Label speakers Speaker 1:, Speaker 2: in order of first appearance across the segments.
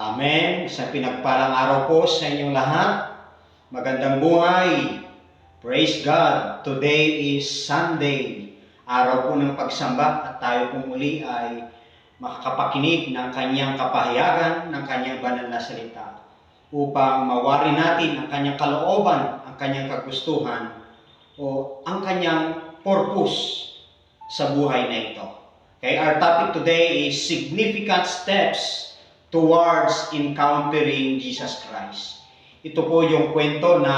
Speaker 1: Amen. Isang pinagpalang araw po sa inyong lahat. Magandang buhay. Praise God. Today is Sunday. Araw po ng pagsamba at tayo po muli ay makakapakinig ng kanyang kapahayagan, ng kanyang banal na salita upang mawari natin ang kanyang kalooban, ang kanyang kagustuhan o ang kanyang purpose sa buhay na ito. Okay, our topic today is significant steps towards encountering Jesus Christ. Ito po yung kwento na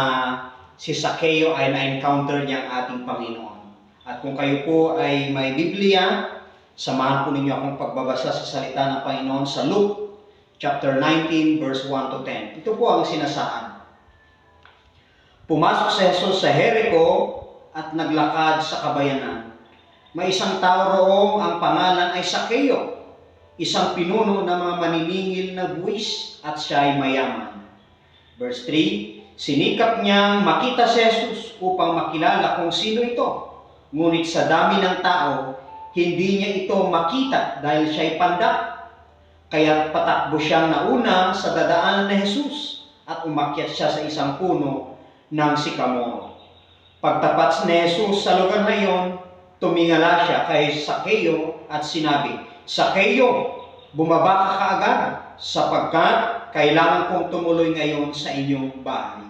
Speaker 1: si Zaccheo ay na-encounter niya ang ating Panginoon. At kung kayo po ay may Biblia, samahan po ninyo akong pagbabasa sa salita ng Panginoon sa Luke chapter 19 verse 1 to 10. Ito po ang sinasaan. Pumasok si Jesus sa Jericho at naglakad sa kabayanan. May isang tao roong ang pangalan ay Zaccheo, isang pinuno ng mga maniningil na buwis at siya ay mayaman. Verse 3, sinikap niyang makita si Jesus upang makilala kung sino ito. Ngunit sa dami ng tao, hindi niya ito makita dahil siya ay pandak. Kaya patakbo siyang nauna sa dadaanan ni Jesus at umakyat siya sa isang puno ng sikamoro. Pagtapat ni Jesus sa lugar na iyon, tumingala siya kay Zaccheo at sinabi, Zaccheo, bumaba ka kaagad sapagkat kailangan kong tumuloy ngayon sa inyong bahay.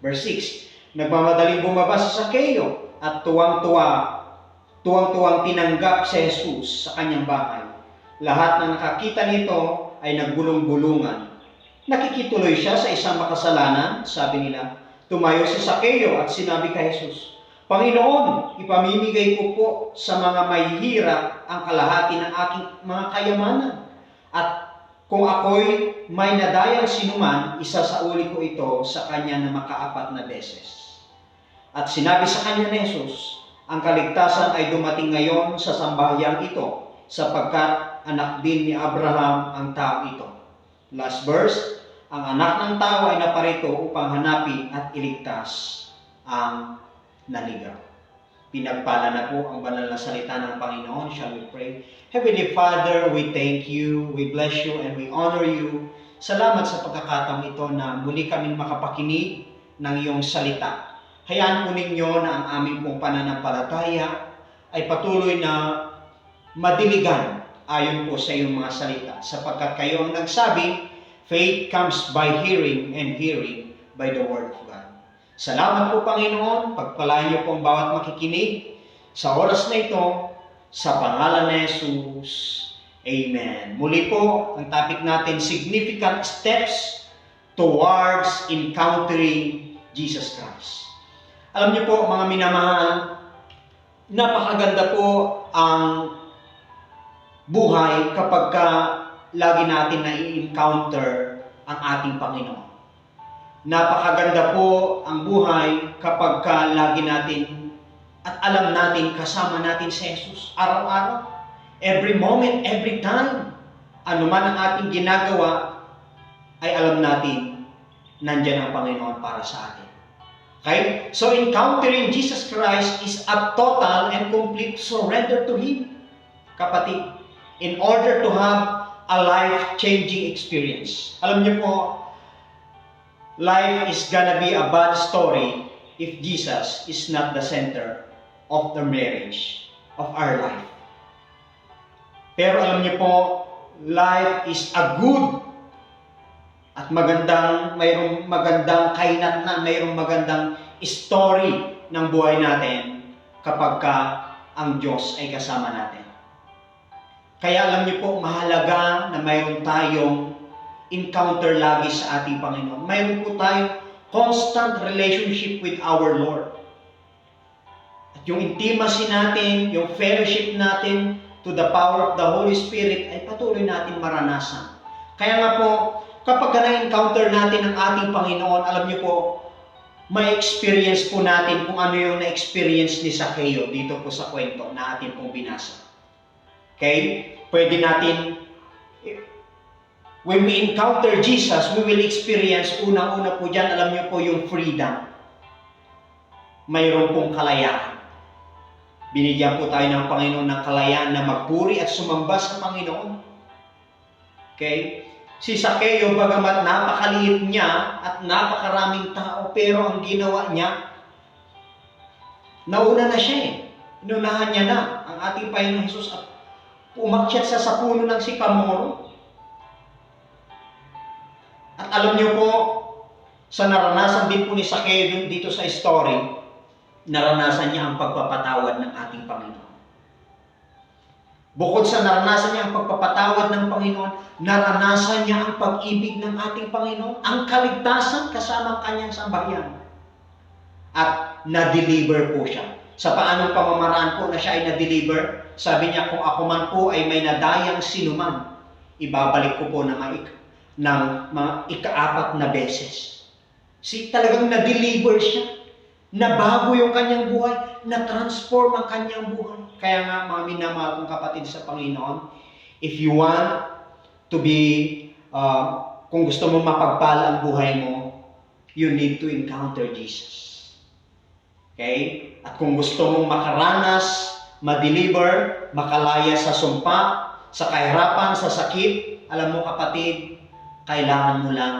Speaker 1: Verse 6, nagmamadaling bumaba si Zaccheo at tuwang-tuwang tinanggap si Jesus sa kanyang bahay. Lahat na nakakita nito ay nagbulong-bulungan. Nakikituloy siya sa isang makasalanan, sabi nila. Tumayo si Zaccheo at sinabi kay Jesus, Panginoon, ipamimigay ko po sa mga mahihirap ang kalahati ng aking mga kayamanan. At kung ako'y may nadayang sinuman, isasauli ko ito sa kanya na makaapat na beses. At sinabi sa kanya ni Jesus, ang kaligtasan ay dumating ngayon sa sambahyang ito, sapagkat anak din ni Abraham ang tao ito. Last verse, ang anak ng tao ay naparito upang hanapin at iligtas ang naligaw. Pinagpala na po ang banal na salita ng Panginoon. Shall we pray? Heavenly Father, we thank you, we bless you, and we honor you. Salamat sa pagkakataong ito na muli kaming makapakinig ng iyong salita. Hayaan po ninyo na ang aming pong pananampalataya ay patuloy na madiligan ayon po sa iyong mga salita. Sapagkat kayo ang nagsabi, faith comes by hearing and hearing by the word of God. Salamat po Panginoon, pagpalain niyo po ang bawat makikinig sa oras na ito, sa pangalan ni Jesus. Amen. Muli po, ang topic natin, significant steps towards encountering Jesus Christ. Alam niyo po mga minamahal, napakaganda po ang buhay kapag lagi natin na-encounter ang ating Panginoon. Napakaganda po ang buhay kapag lagi natin at alam natin kasama natin si Jesus araw-araw. Every moment, every time, ano man ang ating ginagawa, ay alam natin nandyan ang Panginoon para sa atin. Okay? So encountering Jesus Christ is a total and complete surrender to Him. Kapatid, in order to have a life-changing experience. Alam niyo po, life is gonna be a bad story if Jesus is not the center of the marriage of our life. Pero alam niyo po, life is a good at mayroong magandang kainatnan, mayroong magandang story ng buhay natin kapag ang Diyos ay kasama natin. Kaya alam niyo po, mahalaga na mayroon tayong encounter lagi sa ating Panginoon. Mayroon po tayong constant relationship with our Lord. At yung intimacy natin, yung fellowship natin to the power of the Holy Spirit ay patuloy natin maranasan. Kaya nga po, kapag na-encounter natin ang ating Panginoon, alam niyo po, may experience po natin kung ano yung na-experience ni Zaccheo dito po sa kwento na atin pong binasa. Okay? Pwede natin, when we encounter Jesus, we will experience, unang-una po dyan, alam niyo po yung freedom. Mayroon pong kalayaan. Binigyan po tayo ng Panginoon ng kalayaan na magpuri at sumamba sa Panginoon. Okay? Si Sakeo, bagamat napakaliit niya at napakaraming tao, pero ang ginawa niya, nauna na siya eh. Inunahan niya na ang ating Panginoong Hesus at umakyat sa puno ng sikamoro. At alam niyo po, sa naranasan din po ni Sakeo dito sa story, naranasan niya ang pagpapatawad ng ating Panginoon. Bukod sa naranasan niya ang pagpapatawad ng Panginoon, naranasan niya ang pag-ibig ng ating Panginoon, ang kaligtasan kasama ang kanyang sambahayan. At na-deliver po siya. Sa paanong pamamaraan po na siya ay na-deliver, sabi niya, kung ako man po ay may nadayang sinuman, ibabalik ko po ng mga ika-4 na beses. Talagang na-deliver siya. Nabago yung kanyang buhay, na-transform ang kanyang buhay. Kaya nga, mga minamahal kong kapatid sa Panginoon, if you want to be, kung gusto mo mapagpala ang buhay mo, you need to encounter Jesus. Okay? At kung gusto mong makaranas, ma-deliver, makalaya sa sumpa, sa kahirapan, sa sakit, alam mo kapatid, kailangan mo lang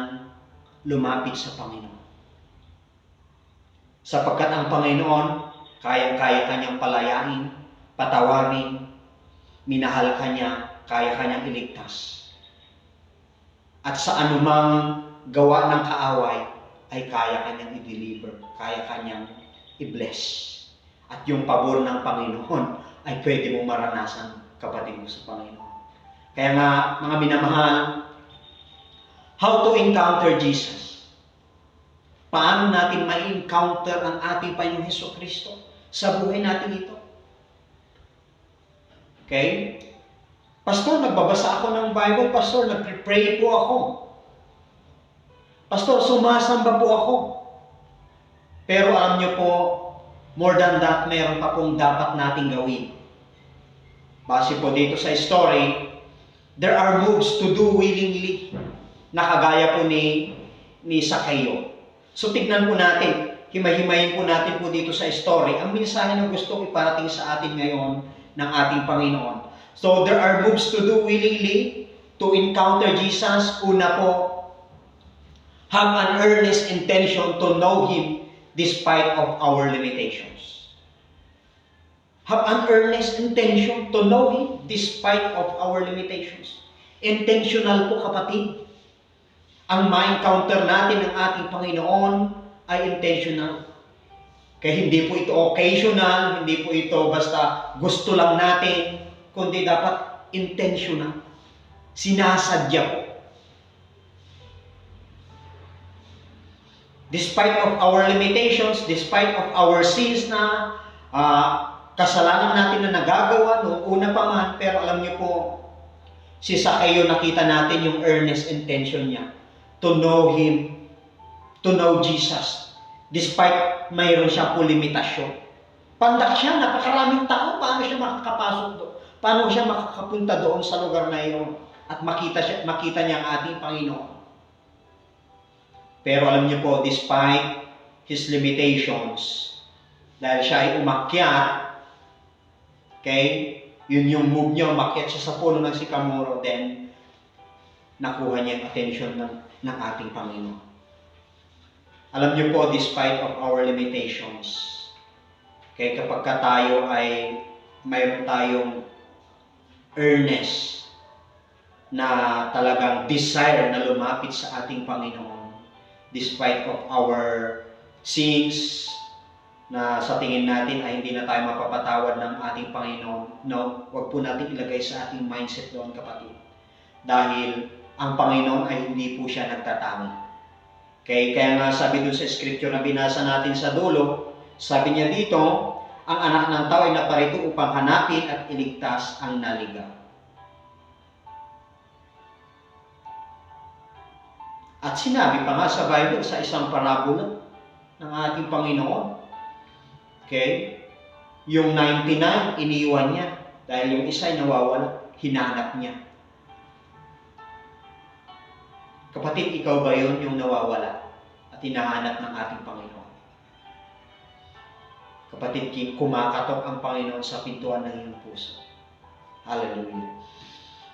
Speaker 1: lumapit sa Panginoon. Sapagkat ang Panginoon, kayang-kaya kanyang palayain, patawarin, minahal kanya, kaya kanyang iligtas. At sa anumang gawa ng kaaway, ay kaya kanyang i-deliver, kaya kanyang i-bless. At yung pabor ng Panginoon ay pwede mong maranasan, kapatid mo sa Panginoon. Kaya nga, mga minamahal, how to encounter Jesus? Paano natin ma-encounter ang ating Panginoong Hesukristo sa buhay natin ito? Okay? Pastor, nagbabasa ako ng Bible. Pastor, nag-pray po ako. Pastor, sumasamba po ako. Pero alam niyo po, more than that, mayroon pa pong dapat nating gawin. Base po dito sa story, there are moves to do willingly na kagaya po ni Sakeo. So tignan po natin, himay-himayin po natin po dito sa story, ang mensahe na gusto iparating sa atin ngayon ng ating Panginoon. So there are moves to do willingly to encounter Jesus. Una po, have an earnest intention to know Him despite of our limitations. Have an earnest intention to know Him despite of our limitations. Intentional po kapatid. Ang ma-encounter natin ng ating Panginoon ay intentional. Kaya hindi po ito occasional, hindi po ito basta gusto lang natin, kundi dapat intentional. Sinasadya po. Despite of our limitations, despite of our sins na kasalanan natin na nagagawa noong una pa man, pero alam niyo po, si Sakeo nakita natin yung earnest intention niya to know Him, to know Jesus. Despite mayroon siya po limitasyon. Pandak siya, napakaraming tao, paano siya makakapasok doon? Paano siya makakapunta doon sa lugar na iyon at makita niya ang ating Panginoon? Pero alam niyo po, despite His limitations, dahil siya ay umakyat, okay, yun yung move niya, umakyat siya sa puno ng sikamoro, then nakuha niya ang attention ng ating Panginoon. Alam niyo po, despite of our limitations, kaya kapag tayo ay mayroon tayong earnest na talagang desire na lumapit sa ating Panginoon, despite of our sins na sa tingin natin ay hindi na tayo mapapatawad ng ating Panginoon, no, wag po natin ilagay sa ating mindset doon kapatid. Dahil ang Panginoon ay hindi po siya nagtatanggi. Kaya nga sabi doon sa scripture na binasa natin sa dulo, sabi niya dito, ang anak ng tao ay naparito upang hanapin at iligtas ang naligaw. At sinabi pa nga sa Bible sa isang parabola ng ating Panginoon, okay, yung 99 iniwan niya dahil yung isa ay nawawala, hinanap niya. Kapatid, ikaw ba yun yung nawawala at hinahanap ng ating Panginoon? Kapatid, kumakatok ang Panginoon sa pintuan ng iyong puso. Hallelujah.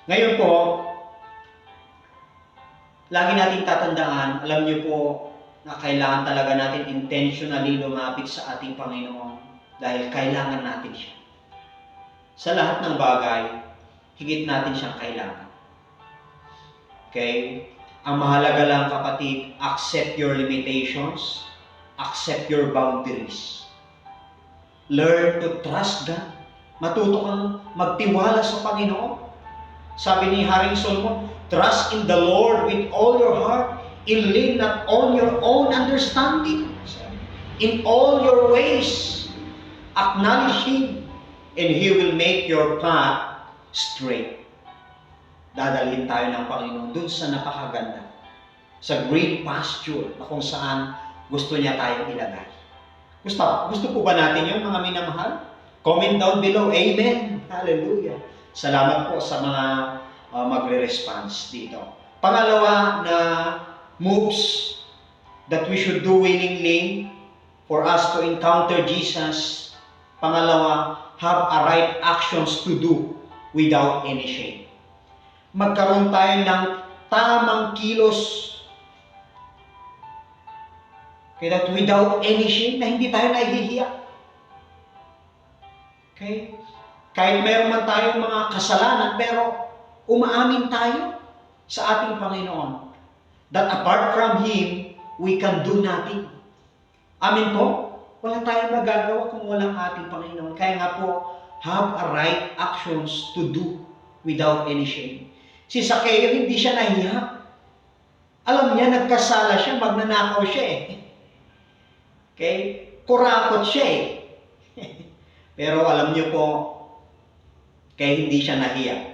Speaker 1: Ngayon po, Lagi natin tatandaan, alam niyo po, na kailangan talaga natin intentionally lumapit sa ating Panginoon dahil kailangan natin siya. Sa lahat ng bagay, higit natin siyang kailangan. Okay? Ang mahalaga lang kapatid, accept your limitations, accept your boundaries. Learn to trust God. Matuto kang magtiwala sa Panginoon. Sabi ni Haring Solomon, trust in the Lord with all your heart, and lean not on your own understanding. In all your ways, acknowledge Him, and He will make your path straight. Dadalhin tayo ng Panginoon dun sa napakaganda, sa green pasture na kung saan gusto niya tayong ilagay. Gusto po ba natin yun, mga minamahal? Comment down below. Amen. Hallelujah. Salamat po sa mga magre-response dito. Pangalawa na moves that we should do willingly for us to encounter Jesus. Pangalawa, have a right actions to do without any shame. Magkaroon tayo ng tamang kilos kaya without any shame, na hindi tayo nahihiya. Okay? Kahit meron man tayong mga kasalanan, pero umaamin tayo sa ating Panginoon. That apart from Him, we can do nothing. Amin po? Wala tayong magagawa kung walang ating Panginoon. Kaya nga po, have a right actions to do without any shame. Si Zacchaeus, hindi siya nahiya. Alam niya, nagkasala siya, magnanakaw siya eh. Okay? Kurakot siya eh. Pero alam niyo po, kaya hindi siya nahiya.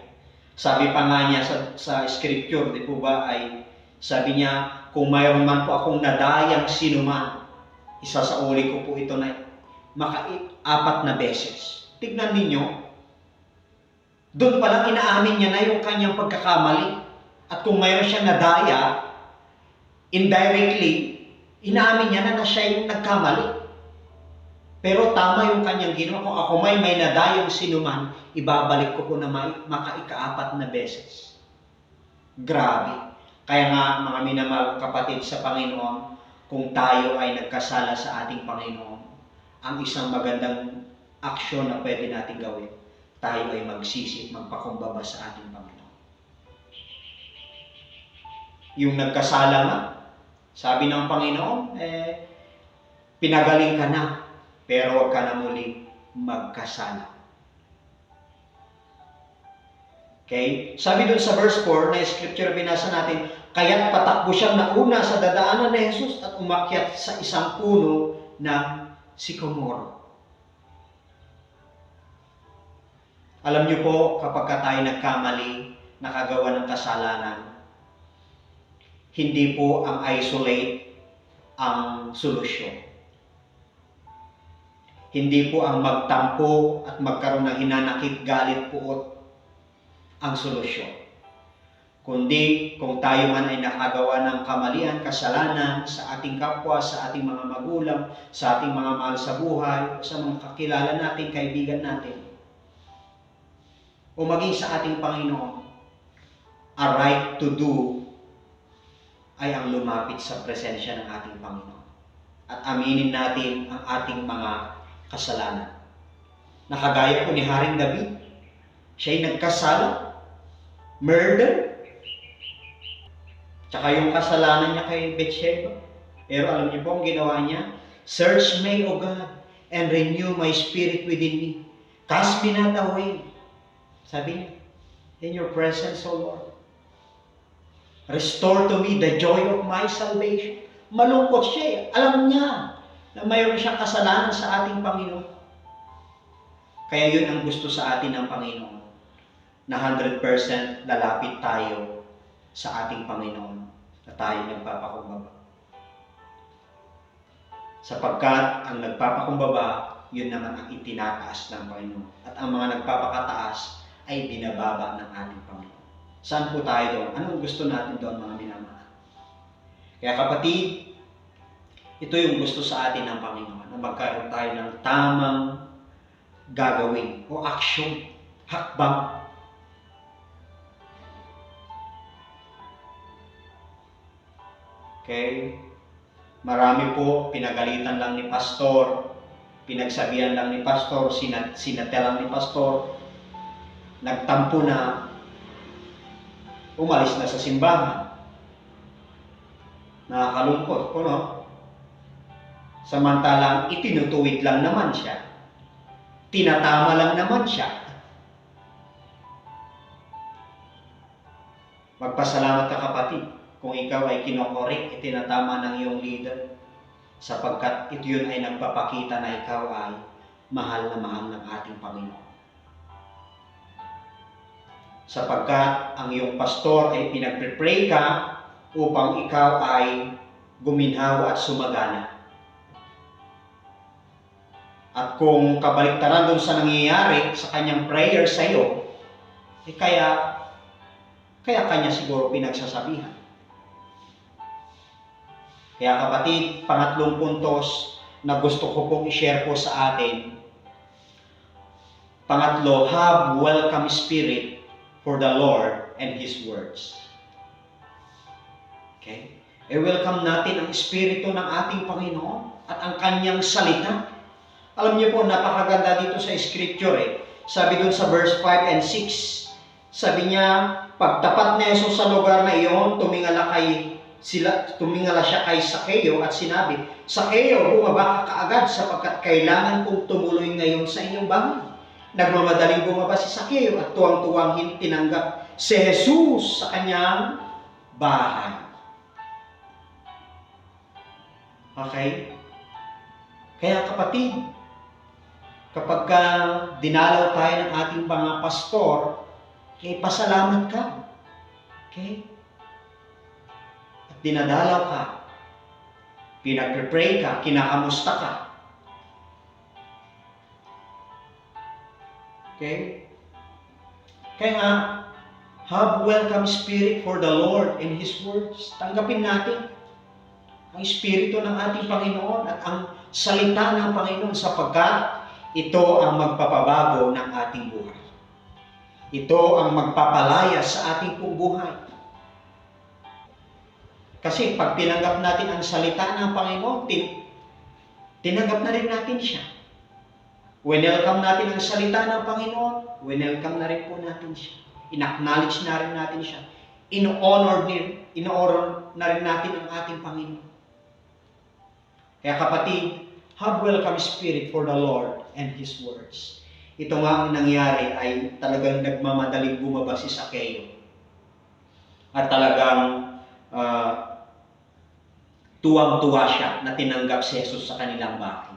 Speaker 1: Sabi pa nga niya sa scripture, di po ba, ay sabi niya, kung mayroon man po akong nadayang sinuman, isasauli ko po ito na 4 na beses. Tignan ninyo, doon palang inaamin niya na yung kanyang pagkakamali. At kung mayroon siya nadaya, indirectly, inaamin niya na siya yung nagkamali. Pero tama yung kanyang ginawa. Kung ako may nadayang sinuman, ibabalik ko po na 4 na beses. Grabe. Kaya nga, mga minamahal kapatid sa Panginoon, kung tayo ay nagkasala sa ating Panginoon, ang isang magandang aksyon na pwede natin gawin, tayo ay magsisi, magpakumbaba sa ating Panginoon. Yung nagkasala nga, sabi ng Panginoon, pinagaling ka na, pero huwag ka na muling magkasala. Okay? Sabi dun sa verse 4 na scripture binasa natin, kaya't patakbo siyang nauna sa dadaanan ni Jesus at umakyat sa isang puno ng sycamore. Alam niyo po, kapag tayo nagkamali, nakagawa ng kasalanan, hindi po ang isolate ang solusyon. Hindi po ang magtampo at magkaroon ng hinanakit, galit, puot ang solusyon. Kundi kung tayo man ay nakagawa ng kamalian, kasalanan sa ating kapwa, sa ating mga magulang, sa ating mga mahal sa buhay, sa mga kakilala natin, kaibigan natin, o maging sa ating Panginoon, a right to do ay ang lumapit sa presensya ng ating Panginoon. At aminin natin ang ating mga kasalanan. Nakagaya po ni Haring David, siya'y nagkasala, murder, tsaka yung kasalanan niya kay Bathsheba. Pero alam niyo po ang ginawa niya? Search me, O God, and renew my spirit within me. Cast me not away. Sabi niya, in your presence, O Lord. Restore to me the joy of my salvation. Malungkot siya eh. Alam niya na mayroon siyang kasalanan sa ating Panginoon. Kaya yun ang gusto sa atin ng Panginoon. Na 100% lalapit tayo sa ating Panginoon. Na tayo nagpapakumbaba. Sapagkat ang nagpapakumbaba, yun naman ang itinataas ng Panginoon. At ang mga nagpapakataas ay binababa ng ating Panginoon. Saan po tayo doon? Anong gusto natin doon, mga minamahal? Kaya kapatid, ito yung gusto sa atin ng Panginoon, na magkaroon tayo ng tamang gagawin o aksyon, hakbang. Okay? Marami po, pinagalitan lang ni pastor, pinagsabihan lang ni pastor, sinatelang ni pastor, nagtampo na, umalis na sa simbahan. Nakakalungkot po, no? Samantalang itinutuwid lang naman siya. Tinatama lang naman siya. Magpasalamat ka, kapatid, kung ikaw ay kinokorek, itinatama ng iyong leader, sapagkat ito yun ay nagpapakita na ikaw ay mahal na mahal ng ating Panginoon. Sapagkat ang iyong pastor ay pinagpre-pray ka upang ikaw ay guminhawa at sumagana. At kung kabaliktaran doon sa nangyayari sa kanyang prayer sa iyo, kaya kanya siguro pinagsasabihan. Kaya kapatid, pangatlong puntos na gusto ko pong i-share po sa atin. Pangatlo, have welcome spirit for the Lord and His words. Okay? I-welcome natin ang Espiritu ng ating Panginoon at ang Kanyang salita. Alam niyo po, napakaganda dito sa Scripture eh. Sabi doon sa verse 5 and 6, sabi niya, pagtapat ni Jesus sa lugar na iyon, tumingala siya kay Sakeo at sinabi, Sakeo, bumaba ka kaagad sapagkat kailangan kong tumuloy ngayon sa inyong bahay. Nagmamadaling bumaba si Sakeo at tuwang-tuwang tinanggap si Jesus sa kanyang bahay. Okay? Kaya kapatid, kapag dinalaw tayo ng ating mga pastor, pasalamat ka. Okay? At dinadalaw ka, pinagpre-pray ka, kinakamusta ka. Okay? Kaya nga, have welcome spirit for the Lord and His words. Tanggapin natin ang Espiritu ng ating Panginoon at ang salita ng Panginoon sapagkat ito ang magpapabago ng ating buhay. Ito ang magpapalaya sa ating pong buhay. Kasi pag tinanggap natin ang salita ng Panginoon, tinanggap na rin natin siya. Welcome natin ang salita ng Panginoon, welcome na rin po natin siya. In-acknowledge na rin natin siya. In-honor na rin natin ang ating Panginoon. Kaya kapatid, have welcome spirit for the Lord and His words. Ito nga ang nangyari ay talagang nagmamadaling bumaba si Sakeo. At talagang tuwang-tuwa siya na tinanggap si Jesus sa kanilang bahay.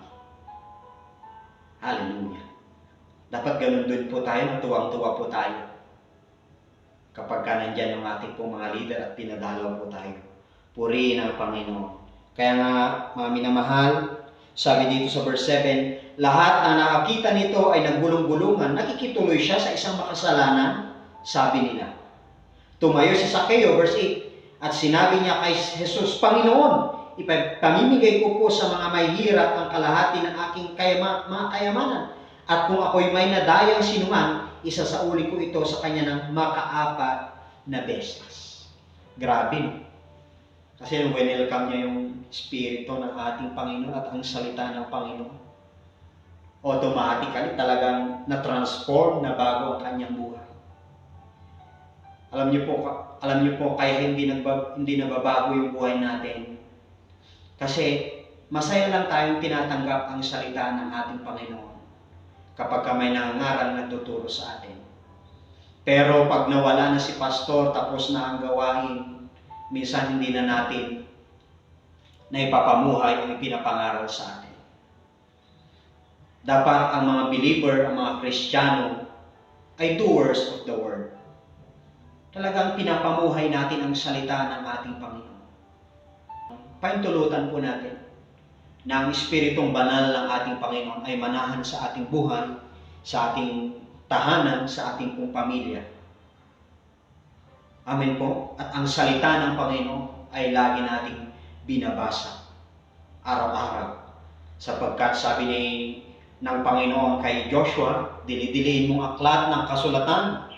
Speaker 1: Hallelujah. Dapat ganun din po tayo, tuwang-tuwa po tayo. Kapag nandyan ang ating pong mga leader at pinadalaw po tayo. Purihin ang Panginoon. Kaya nga, mga minamahal, sabi dito sa verse 7, lahat na nakakita nito ay naggulong-gulungan, nakikituloy siya sa isang makasalanan, sabi nila. Tumayo si Sakeo, verse 8, at sinabi niya kay Jesus, Panginoon, ipamimigay ko po sa mga may hirap ang kalahati ng aking mga kayamanan. At kung ako'y may nadayang sinuman, isasauli ko ito sa kanya ng makaapat na beses. Grabe, no? Kasi welcome niya yung Espiritu ng ating Panginoon at ang salita ng Panginoon. Automatically talagang na-transform, na bago ang kanyang buhay. Alam niyo po kaya hindi nababago yung buhay natin. Kasi masaya lang tayong tinatanggap ang salita ng ating Panginoon kapag may nangangaral na tuturo sa atin. Pero pag nawala na si pastor, tapos na ang gawain, minsan hindi na natin na ipapamuhay ang ipinapangaral sa atin. Dapat ang mga believer, ang mga Kristiyano, ay doers of the word. Talagang pinapamuhay natin ang salita ng ating Panginoon. Paintulutan po natin na ang Espiritong Banal ng ating Panginoon ay manahan sa ating buhay, sa ating tahanan, sa ating pong pamilya. Amen po. At ang salita ng Panginoon ay lagi nating binabasa araw-araw. Sapagkat sabi ng Panginoon kay Joshua, dili-diliin mong aklat ng kasulatan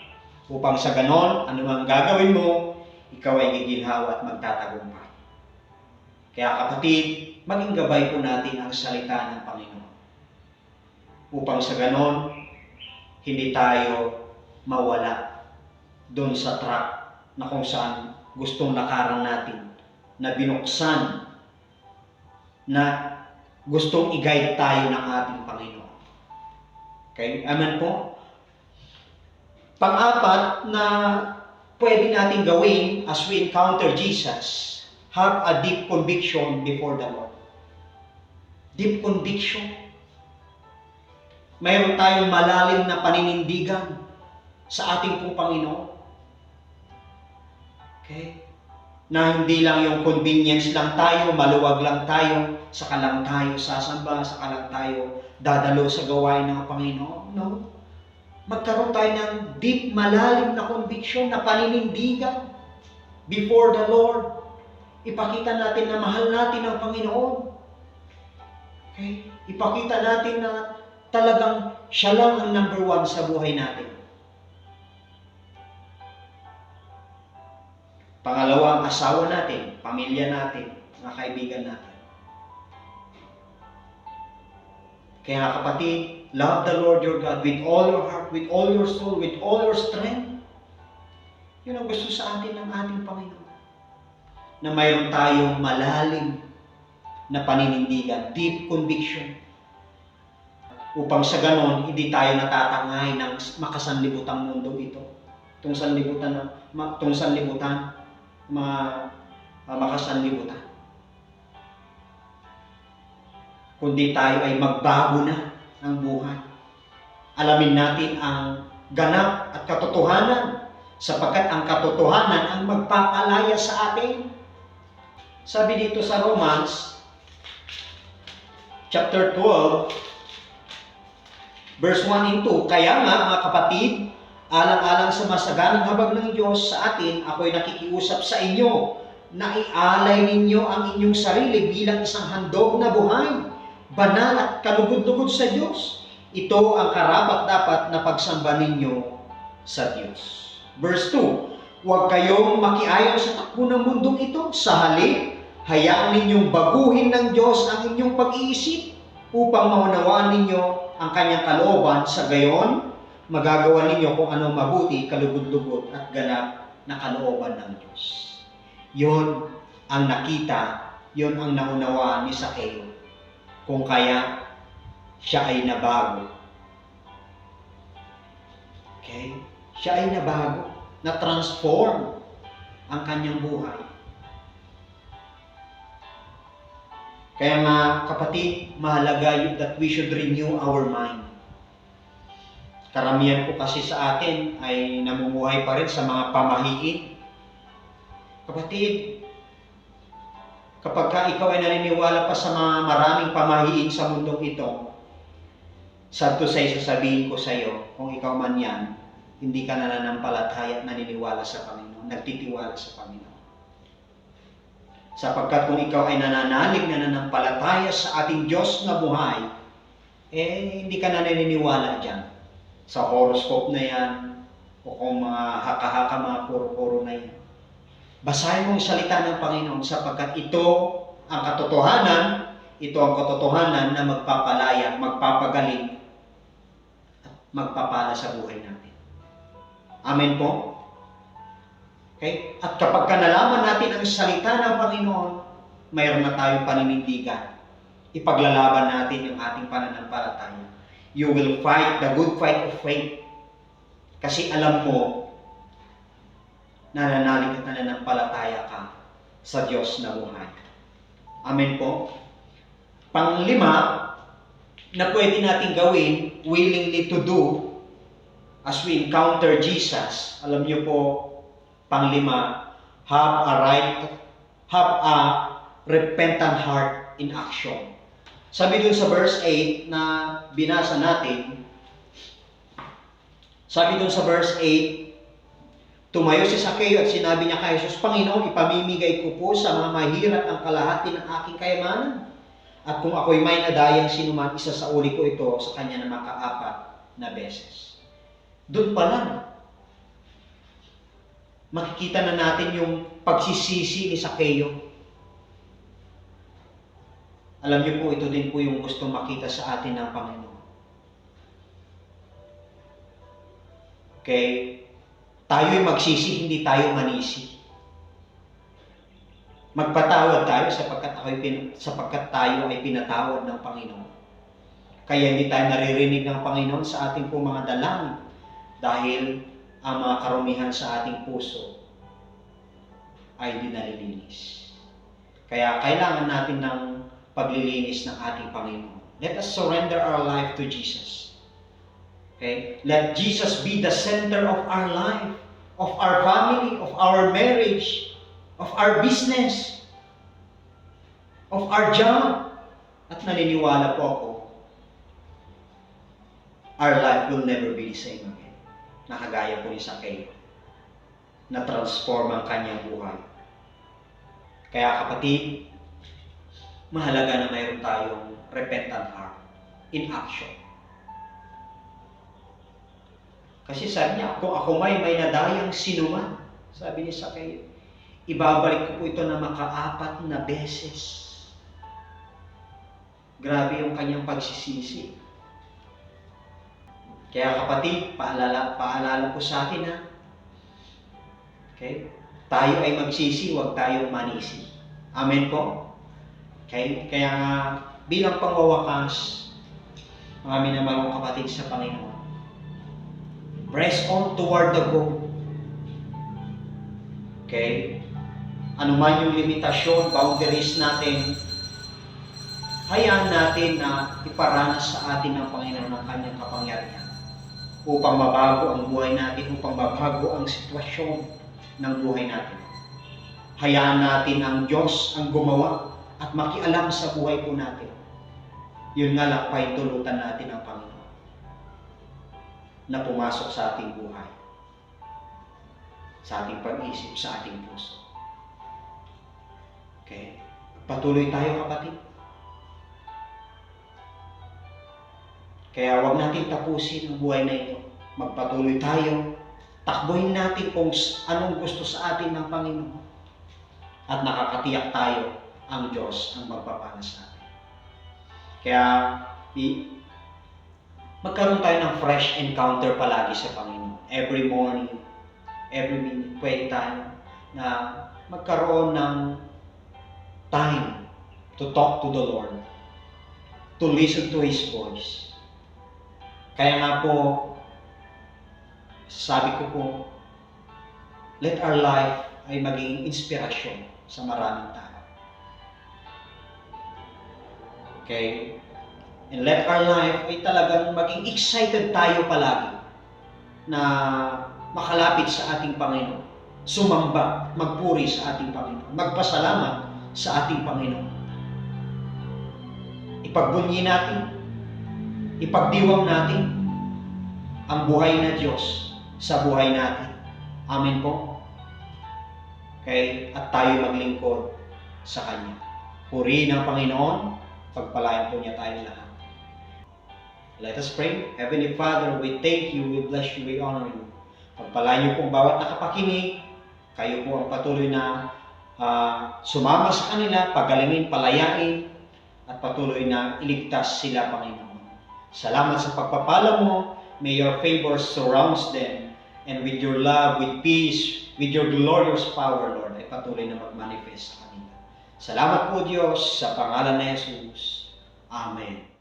Speaker 1: upang sa ganon, anumang gagawin mo, ikaw ay giginhawa at magtatagumpay. Kaya kapatid, maging gabay po natin ang salita ng Panginoon. Upang sa ganon, hindi tayo mawala doon sa track na kung saan gustong lakaran natin, na binuksan, na gustong i-guide tayo ng ating Panginoon. Okay? Amen po? Pang-apat na pwede natin gawin as we encounter Jesus, have a deep conviction before the Lord. Deep conviction. Mayroon tayong malalim na paninindigan sa ating pong Panginoon. Okay? Na hindi lang yung convenience lang tayo, maluwag lang tayo, saka lang tayo sasamba, saka lang tayo dadalo sa gawain ng Panginoon. No? Magkaroon tayo ng deep, malalim na conviction, na paninindigan before the Lord. Ipakita natin na mahal natin ang Panginoon. Okay? Ipakita natin na talagang siya lang ang number one sa buhay natin. Pangalawa, ang asawa natin, pamilya natin, mga kaibigan natin. Kaya kapatid, love the Lord your God with all your heart, with all your soul, with all your strength. Yun ang gusto sa atin ng ating Panginoon. Na mayroon tayong malalim na paninindigan, deep conviction. Upang sa ganon, hindi tayo natatangay ng makasanlibutang mundo ito. Itong sanlibutan, makasanlibutan. Kundi tayo ay magbago na ng buhay. Alamin natin ang ganap at katotohanan, sapagkat ang katotohanan ang magpapalaya sa atin. Sabi dito sa Romans, chapter 12, verse 1 and 2, kaya nga mga kapatid, alang-alang sa masaganang habag ng Diyos sa atin, ako'y nakikiusap sa inyo na ialay ninyo ang inyong sarili bilang isang handog na buhay, banal at kalugod-lugod sa Diyos. Ito ang karapat-dapat na pagsamba ninyo sa Diyos. Verse 2, huwag kayong makiayon sa takbo ng mundong ito. Sa halip, hayaan ninyong baguhin ng Diyos ang inyong pag-iisip upang maunawaan ninyo ang kanyang kalooban. Sa gayon, magagawa ninyo kung anong mabuti, kalugod-lugod at ganap na kalooban ng Diyos. Yon ang nakita, yon ang naunawaan ni Sakeo, kung kaya siya ay nabago. Okay? Siya ay nabago, na-transform ang kanyang buhay. Kaya nga, kapatid, mahalaga that we should renew our mind. Karamihan po kasi sa atin ay namumuhay pa rin sa mga pamahiin. Kapatid, kapag ikaw ay naniniwala pa sa mga maraming pamahiin sa mundong ito, sadto sa sasabihin ko sa iyo, kung ikaw man yan, hindi ka nananampalataya at naniniwala sa Panginoon, nagtitiwala sa Panginoon. Sapagkat kung ikaw ay nananalig na nanampalataya sa ating Diyos na buhay, hindi ka naniniwala dyan. Sa horoscope na yan, o kung mga haka-haka, mga puro-puro na yan. Basahin mo ang salita ng Panginoon sapagkat ito ang katotohanan na magpapalaya, magpapagaling, at magpapala sa buhay natin. Amen po? Okay? At kapag nalaman natin ang salita ng Panginoon, mayroon na tayong paninindigan. Ipaglalaban natin yung ating pananampalataya. You will fight the good fight of faith. Kasi alam mo, nananalig at nananampalataya ka sa Diyos na buhay. Amen po? Panglima, na pwede natin gawin, willingly to do, as we encounter Jesus. Alam niyo po, panglima, have a repentant heart in action. Sabi dun sa verse 8 na binasa natin, sabi dun sa verse 8, tumayo si Sakeo at sinabi niya kay Jesus, Panginoon, ipamimigay ko po sa mga mahirap ang kalahati ng aking kayamanan. At kung ako'y may nadayang sinuman, isasauli ko ito sa kanya na makaapat na beses. Doon pa lang, makikita na natin yung pagsisisi ni Sakeo. Alam niyo po, ito din po yung gusto makita sa atin ng Panginoon. Okay? Tayo'y magsisi, hindi tayo manisi. Magpatawad tayo sapagkat tayo ay pinatawad ng Panginoon. Kaya hindi tayo naririnig ng Panginoon sa ating po mga dalangin dahil ang mga karumihan sa ating puso ay di nalilinis. Kaya kailangan natin ng paglilinis ng ating Panginoon. Let us surrender our life to Jesus. Okay? Let Jesus be the center of our life, of our family, of our marriage, of our business, of our job. At naniniwala po ako, our life will never be the same again. Nakagaya po ni Zacchaeus, na transform ang kanyang buhay. Kaya kapatid, mahalaga na mayroon tayong repentant heart in action. Kasi sabi niya, kung ako may nadayang sinuman, sabi ni Zacchaeus, ibabalik ko po ito na maka-4 na beses. Grabe yung kanyang pagsisisi. Kaya kapatid, paalala po sa atin ha. Okay? Tayo ay magsisi, huwag tayong manisi. Amen po? Okay? Kaya nga, bilang pangwawakas, mga minamalong kapatid sa Panginoon, press on toward the goal. Okay? Ano man yung limitasyon, boundaries natin, hayaan natin na iparanas sa atin ng Panginoon ang kanyang kapangyarihan upang mabago ang buhay natin, upang mabago ang sitwasyon ng buhay natin. Hayaan natin ang Diyos ang gumawa at makialam sa buhay po natin. Yun nga lang, pahintulutan natin ang Panginoon na pumasok sa ating buhay, sa ating pag-isip, sa ating puso. Okay? Patuloy tayo, kapatid. Kaya huwag natin tapusin ang buhay na ito. Magpatuloy tayo. Takbuhin natin kung anong gusto sa atin ng Panginoon. At nakakatiyak tayo ang Diyos ang magpapala sa atin. Kaya magkaroon tayo ng fresh encounter palagi sa Panginoon. Every morning, every minute, pwede tayo na magkaroon ng time to talk to the Lord, to listen to His voice. Kaya nga po, sabi ko po, let our life ay maging inspirasyon sa maraming tao. Okay? And let our life ay talagang maging excited tayo palagi na makalapit sa ating Panginoon, sumamba, magpuri sa ating Panginoon, magpasalamat sa ating Panginoon. Ipagbunyi natin, ipagdiwang natin ang buhay na Diyos sa buhay natin. Amen po? Okay? At tayo maglingkod sa Kanya. Purihin ang Panginoon, pagpalain po niya tayo lahat. Let us pray. Heavenly Father, we thank you, we bless you, we honor you. Pagpalain niyo pong bawat nakapakinig, kayo po ang patuloy na sumama sa kanila, pagalingin, palayain, at patuloy na iligtas sila, Panginoon. Salamat sa pagpapala mo. May your favor surrounds them. And with your love, with peace, with your glorious power, Lord, ay patuloy na mag-manifest sa kanila. Salamat po, Diyos, sa pangalan ni Jesus. Amen.